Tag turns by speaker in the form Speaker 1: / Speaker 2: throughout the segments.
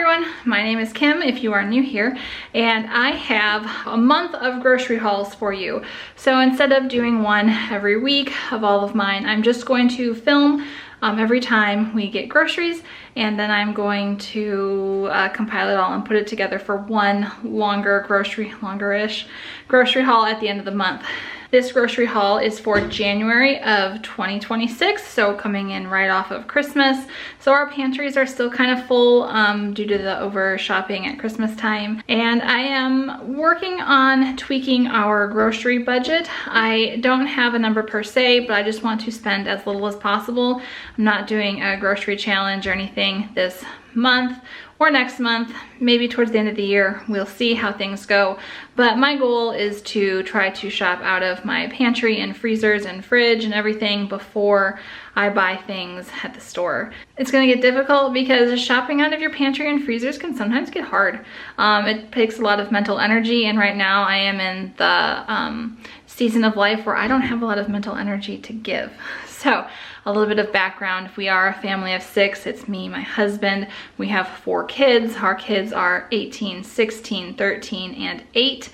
Speaker 1: everyone, my name is Kim if you are new here, and I have a month of grocery hauls for you. So instead of doing one every week of all of mine, I'm just going to film every time we get groceries, and then I'm going to compile it all and put it together for one longer-ish grocery haul at the end of the month. This grocery haul is for January of 2026, so coming in right off of Christmas. So our pantries are still kind of full due to the over shopping at Christmas time. And I am working on tweaking our grocery budget. I don't have a number per se, but I just want to spend as little as possible. I'm not doing a grocery challenge or anything this month or next month, maybe towards the end of the year. We'll see how things go. But my goal is to try to shop out of my pantry and freezers and fridge and everything before I buy things at the store. It's gonna get difficult because shopping out of your pantry and freezers can sometimes get hard. It takes a lot of mental energy, and right now I am in the season of life where I don't have a lot of mental energy to give. So a little bit of background: we are a family of 6. It's me, my husband. We have 4 kids. Our kids are 18, 16, 13, and 8.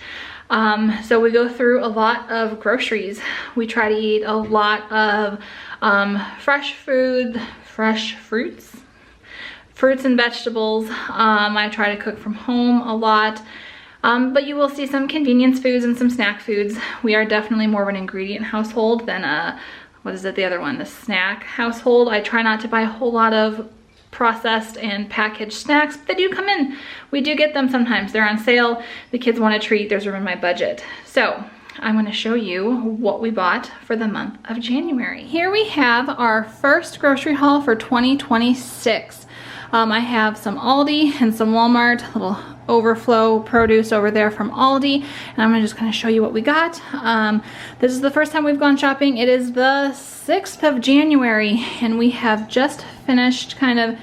Speaker 1: So we go through a lot of groceries. We try to eat a lot of fresh food, fresh fruits and vegetables. I try to cook from home a lot. But you will see some convenience foods and some snack foods. We are definitely more of an ingredient household than the snack household. I try not to buy a whole lot of processed and packaged snacks, but they do come in. We do get them sometimes. They're on sale. The kids want a treat. There's room in my budget. So I'm going to show you what we bought for the month of January. Here we have our first grocery haul for 2026. I have some Aldi and some Walmart, little overflow produce over there from Aldi, and I'm just going to show you what we got. This is the first time we've gone shopping. It is the 6th of January, and we have just finished kind of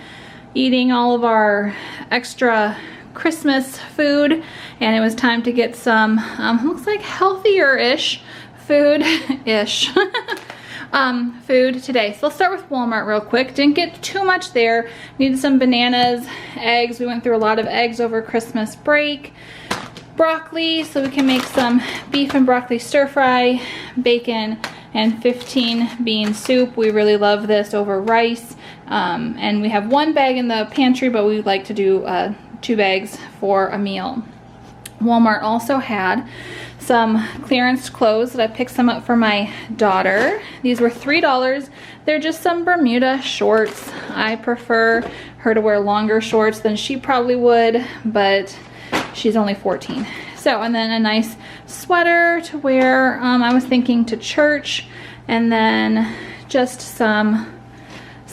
Speaker 1: eating all of our extra Christmas food, and it was time to get some looks like healthier-ish food-ish. Food today. So let's start with Walmart real quick. Didn't get too much there. Needed some bananas, eggs. We went through a lot of eggs over Christmas break. Broccoli, so we can make some beef and broccoli stir fry, bacon, and 15 bean soup. We really love this over rice. And we have 1 bag in the pantry, but we like to do 2 bags for a meal. Walmart also had some clearance clothes that I picked some up for my daughter. These were $3. They're just some Bermuda shorts. I prefer her to wear longer shorts than she probably would, but she's only 14. So, and then a nice sweater to wear. I was thinking to church, and then just some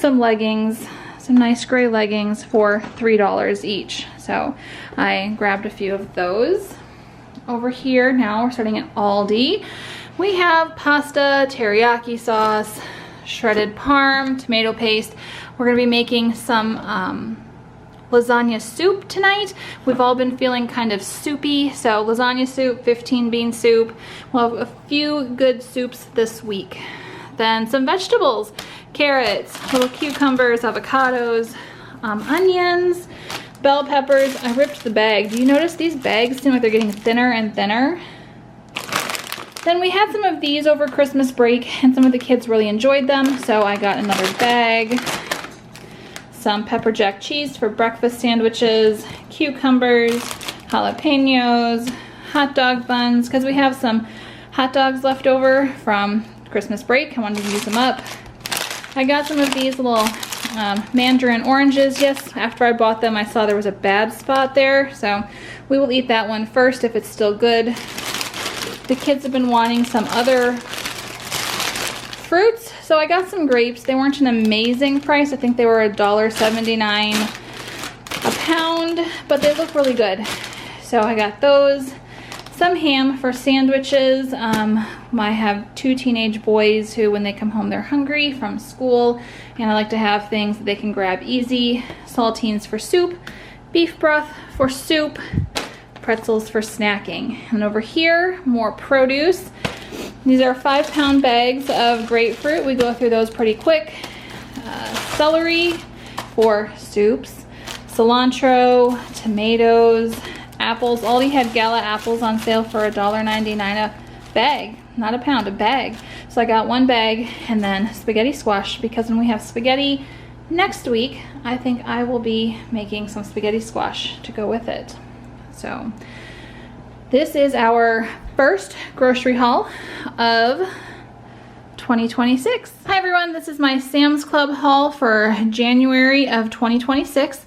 Speaker 1: leggings, some nice gray leggings for $3 each. So I grabbed a few of those. Over here now, we're starting at Aldi. We have pasta, teriyaki sauce, shredded parm, tomato paste. We're gonna be making some lasagna soup tonight. We've all been feeling kind of soupy, so lasagna soup, 15 bean soup. We'll have a few good soups this week. Then some vegetables, carrots, little cucumbers, avocados, onions, bell peppers. I ripped the bag. Do you notice these bags seem like they're getting thinner and thinner? Then we had some of these over Christmas break, and some of the kids really enjoyed them, so I got another bag. Some pepper jack cheese for breakfast sandwiches, cucumbers, jalapenos, hot dog buns, because we have some hot dogs left over from Christmas break. I wanted to use them up. I got some of these little mandarin oranges. Yes, after I bought them, I saw there was a bad spot there, so we will eat that one first if it's still good. The kids have been wanting some other fruits, so I got some grapes. They weren't an amazing price. I think they were $1.79 a pound, but they look really good. So I got those. Some ham for sandwiches. I have 2 teenage boys who, when they come home, they're hungry from school, and I like to have things that they can grab easy. Saltines for soup, beef broth for soup, pretzels for snacking. And over here, more produce. These are 5-pound bags of grapefruit. We go through those pretty quick. Celery for soups. cilantro, tomatoes, apples. Aldi had Gala apples on sale for $1.99 a bag, not a pound, a bag. So I got one bag, and then spaghetti squash, because when we have spaghetti next week, I think I will be making some spaghetti squash to go with it. So this is our first grocery haul of 2026. Hi everyone, this is my Sam's Club haul for January of 2026.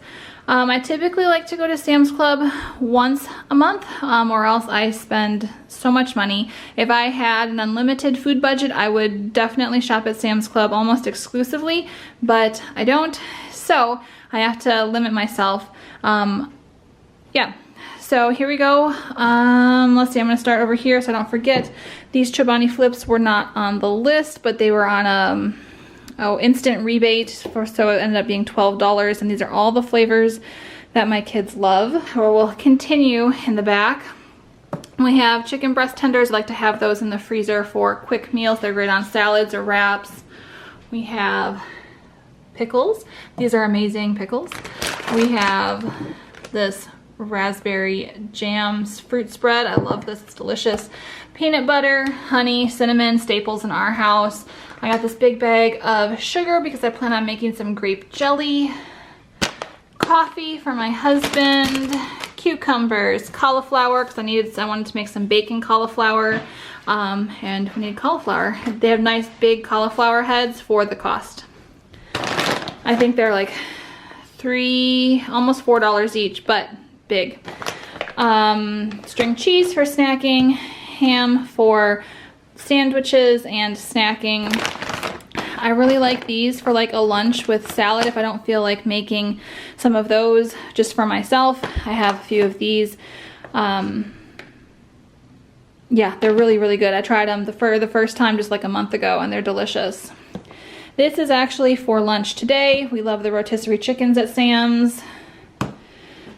Speaker 1: I typically like to go to Sam's Club once a month, or else I spend so much money. If I had an unlimited food budget, I would definitely shop at Sam's Club almost exclusively, but I don't, so I have to limit myself. Yeah, so here we go. Let's see, I'm gonna start over here so I don't forget. These Chobani flips were not on the list, but they were on instant rebate, so it ended up being $12, and these are all the flavors that my kids love. Or we'll continue in the back. We have chicken breast tenders. I like to have those in the freezer for quick meals. They're great on salads or wraps. We have pickles. These are amazing pickles. We have this raspberry jams fruit spread. I love this, it's delicious. Peanut butter, honey, cinnamon, staples in our house. I got this big bag of sugar because I plan on making some grape jelly. Coffee for my husband. Cucumbers, cauliflower, because I wanted to make some bacon cauliflower. And we need cauliflower. They have nice big cauliflower heads for the cost. I think they're like almost $4 each, but big. String cheese for snacking, ham for sandwiches and snacking. I really like these for like a lunch with salad if I don't feel like making some of those just for myself. I have a few of these. Yeah, they're really, really good. I tried them for the first time just like a month ago, and they're delicious. This is actually for lunch today. We love the rotisserie chickens at Sam's.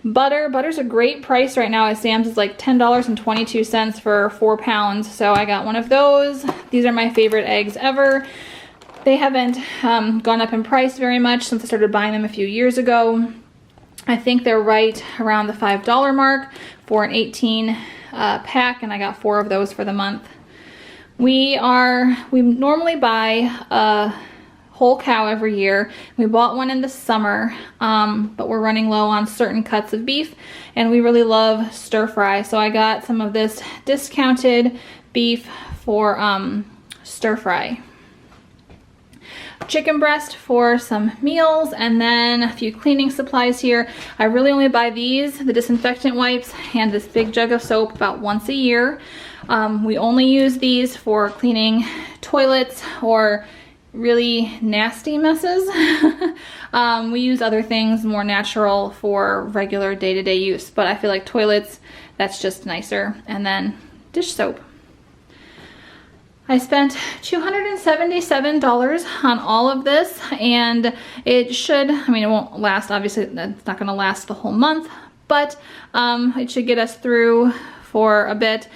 Speaker 1: Butter's a great price right now at Sam's. It's like $10.22 for 4 pounds. So I got one of those. These are my favorite eggs ever. They haven't gone up in price very much since I started buying them a few years ago. I think they're right around the $5 mark for an 18 pack, and I got 4 of those for the month. We normally buy a whole cow every year. We bought one in the summer, but we're running low on certain cuts of beef, and we really love stir fry. So I got some of this discounted beef for stir fry. Chicken breast for some meals, and then a few cleaning supplies here. I really only buy these, the disinfectant wipes, and this big jug of soap about once a year. We only use these for cleaning toilets or really nasty messes. We use other things more natural for regular day-to-day use, but I feel like toilets, that's just nicer. And then dish soap. I spent $277 on all of this, and it should, I mean, it won't last, obviously it's not gonna last the whole month, but it should get us through for a bit.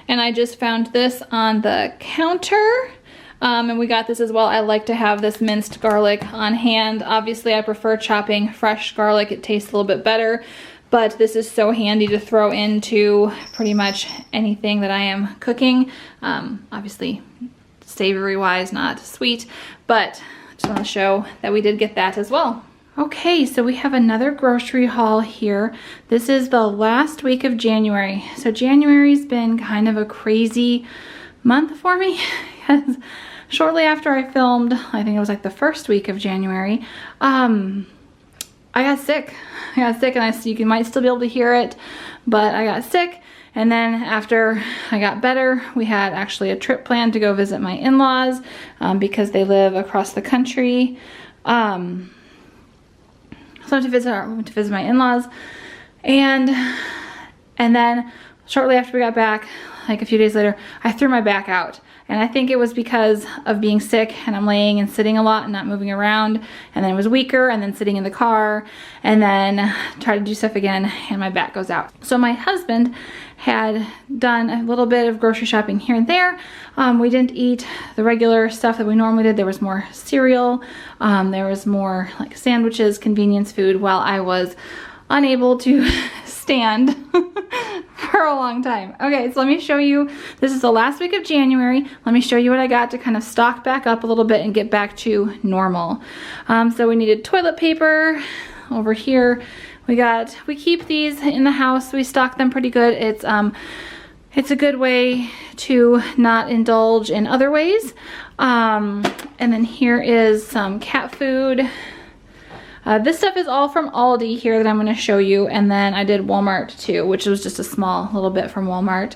Speaker 1: And I just found this on the counter. And we got this as well. I like to have this minced garlic on hand. Obviously, I prefer chopping fresh garlic. It tastes a little bit better, but this is so handy to throw into pretty much anything that I am cooking. Obviously, savory-wise, not sweet, but just want to show that we did get that as well. Okay, so we have another grocery haul here. This is the last week of January. So January's been kind of a crazy month for me, because shortly after I filmed, I think it was like the first week of January, I got sick. And you might still be able to hear it, but I got sick. And then after I got better, we had actually a trip planned to go visit my in-laws because they live across the country. So I went to visit my in-laws, and then shortly after we got back, like a few days later, I threw my back out. And I think it was because of being sick and I'm laying and sitting a lot and not moving around. And then it was weaker and then sitting in the car and then try to do stuff again and my back goes out. So my husband had done a little bit of grocery shopping here and there. We didn't eat the regular stuff that we normally did. There was more cereal. There was more like sandwiches, convenience food, while I was unable to stand for a long time. Okay, so let me show you, this is the last week of January. Let me show you what I got to kind of stock back up a little bit and get back to normal. So we needed toilet paper over here. We keep these in the house. We stock them pretty good. It's a good way to not indulge in other ways. And then here is some cat food. This stuff is all from Aldi here that I'm going to show you, and then I did Walmart too, which was just a small little bit from Walmart.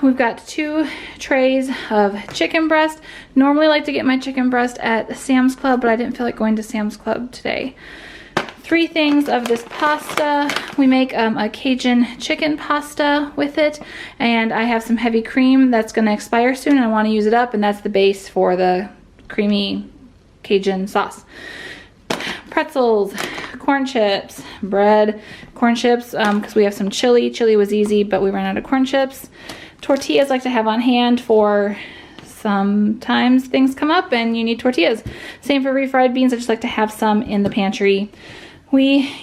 Speaker 1: We've got 2 trays of chicken breast. Normally I like to get my chicken breast at Sam's Club, but I didn't feel like going to Sam's Club today. 3 things of this pasta. We make a Cajun chicken pasta with it, and I have some heavy cream that's going to expire soon and I want to use it up, and that's the base for the creamy Cajun sauce. Pretzels, corn chips, bread, corn chips, because we have some chili. Chili was easy, but we ran out of corn chips. Tortillas I like to have on hand for sometimes things come up and you need tortillas. Same for refried beans. I just like to have some in the pantry. We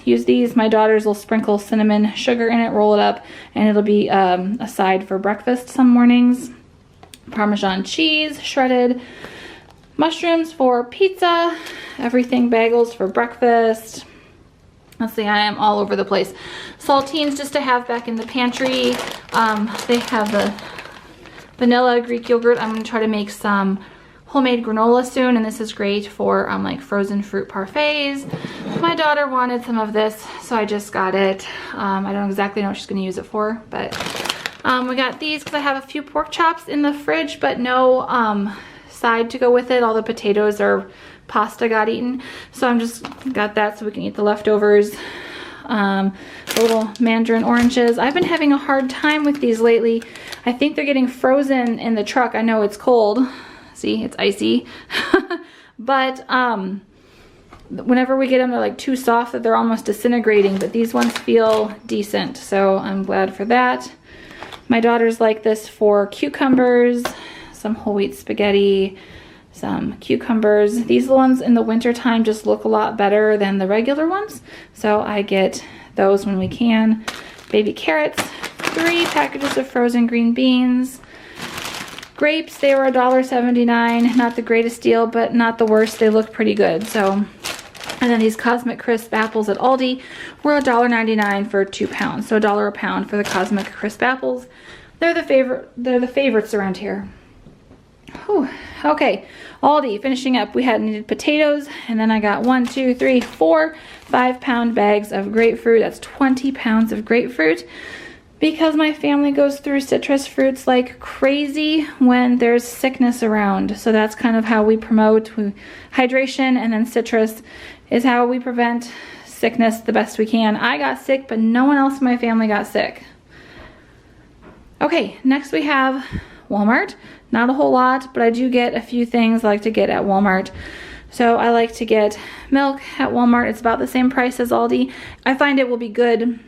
Speaker 1: use these. My daughters will sprinkle cinnamon sugar in it, roll it up, and it'll be a side for breakfast some mornings. Parmesan cheese, shredded. Mushrooms for pizza, everything bagels for breakfast. Let's see, I am all over the place. Saltines just to have back in the pantry. They have the vanilla Greek yogurt. I'm going to try to make some homemade granola soon, and this is great for like frozen fruit parfaits. My daughter wanted some of this, so I just got it. I don't exactly know what she's going to use it for, but we got these because I have a few pork chops in the fridge, but no side to go with it. All the potatoes or pasta got eaten, so I'm just got that so we can eat the leftovers. The little mandarin oranges. I've been having a hard time with these lately. I think they're getting frozen in the truck. I know it's cold. See, it's icy. But whenever we get them, they're like too soft that they're almost disintegrating, but these ones feel decent, so I'm glad for that. My daughters like this for cucumbers, some whole wheat spaghetti, some cucumbers. These ones in the winter time just look a lot better than the regular ones, so I get those when we can. Baby carrots, 3 packages of frozen green beans. Grapes, they were $1.79. Not the greatest deal, but not the worst. They look pretty good. So, and then these Cosmic Crisp apples at Aldi were $1.99 for 2 pounds. So $1 a pound for the Cosmic Crisp apples. They're the favorites around here. Whew. Okay, Aldi, finishing up. We had needed potatoes, and then I got 4 5-pound bags of grapefruit. That's 20 pounds of grapefruit, because my family goes through citrus fruits like crazy when there's sickness around. So that's kind of how we promote hydration, and then citrus is how we prevent sickness the best we can. I got sick, but no one else in my family got sick. Okay, next we have Walmart. Not a whole lot, but I do get a few things I like to get at Walmart. So I like to get milk at Walmart. It's about the same price as Aldi. I find it will be good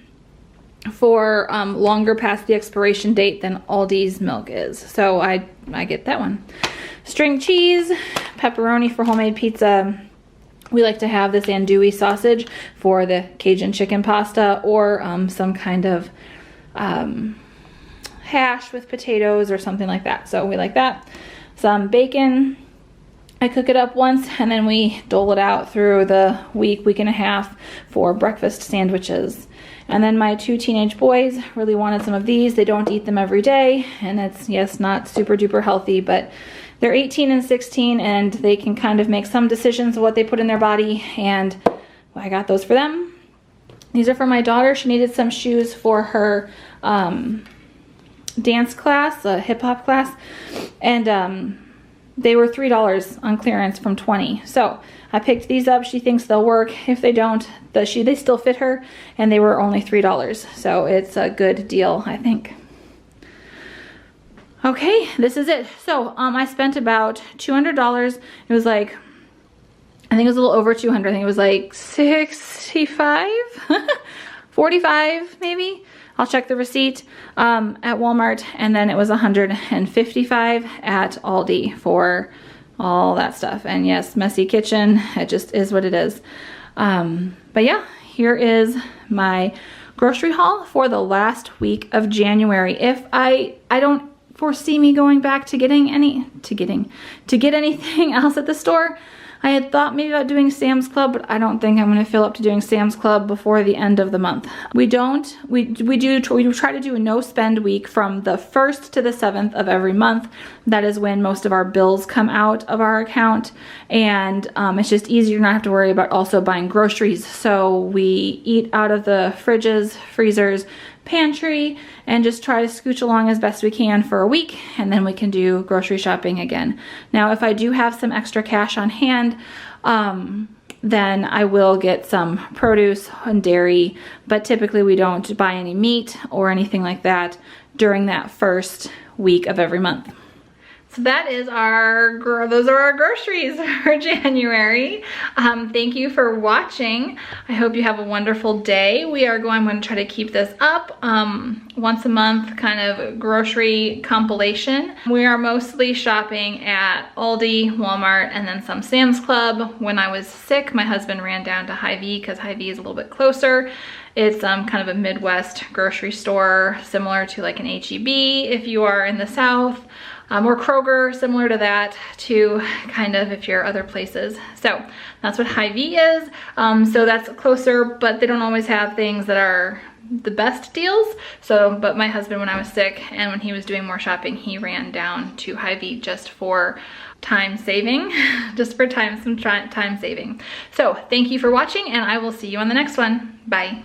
Speaker 1: for longer past the expiration date than Aldi's milk is. So I get that one. String cheese, pepperoni for homemade pizza. We like to have this andouille sausage for the Cajun chicken pasta, or some kind of hash with potatoes or something like that. So we like that. Some bacon. I cook it up once and then we dole it out through the week and a half for breakfast sandwiches. And then my 2 teenage boys really wanted some of these. They don't eat them every day, and it's, yes, not super duper healthy, but they're 18 and 16 and they can kind of make some decisions of what they put in their body, and I got those for them. These are for my daughter. She needed some shoes for her dance class, a hip hop class, and they were $3 on clearance from $20. So I picked these up. She thinks they'll work. If they don't, they still fit her, and they were only $3. So it's a good deal, I think. Okay, this is it. So I spent about $200. It was like, I think it was a little over 200. I think it was like 65, 45 maybe. I'll check the receipt at Walmart, and then it was 155 at Aldi for all that stuff. And yes, messy kitchen, it just is what it is. But yeah, here is my grocery haul for the last week of January. If I don't foresee me going back to get anything else at the store. I had thought maybe about doing Sam's Club, but I don't think I'm going to fill up to doing Sam's Club before the end of the month. We try to do a no spend week from the 1st to the 7th of every month. That is when most of our bills come out of our account, and it's just easier to not have to worry about also buying groceries. So we eat out of the fridges, freezers, pantry, and just try to scooch along as best we can for a week, and then we can do grocery shopping again. Now, if I do have some extra cash on hand, then I will get some produce and dairy, but typically we don't buy any meat or anything like that during that first week of every month. So that is those are our groceries for January. Thank you for watching. I hope you have a wonderful day. I'm going to try to keep this up once a month, kind of grocery compilation. We are mostly shopping at Aldi, Walmart, and then some Sam's Club. When I was sick, my husband ran down to Hy-Vee because Hy-Vee is a little bit closer. It's kind of a Midwest grocery store, similar to like an H-E-B if you are in the South. Or Kroger, similar to that, to kind of if you're other places. So that's what Hy-Vee is. So that's closer, but they don't always have things that are the best deals. So, but my husband, when I was sick and when he was doing more shopping, he ran down to Hy-Vee just for time saving, some time saving. So thank you for watching, and I will see you on the next one. Bye.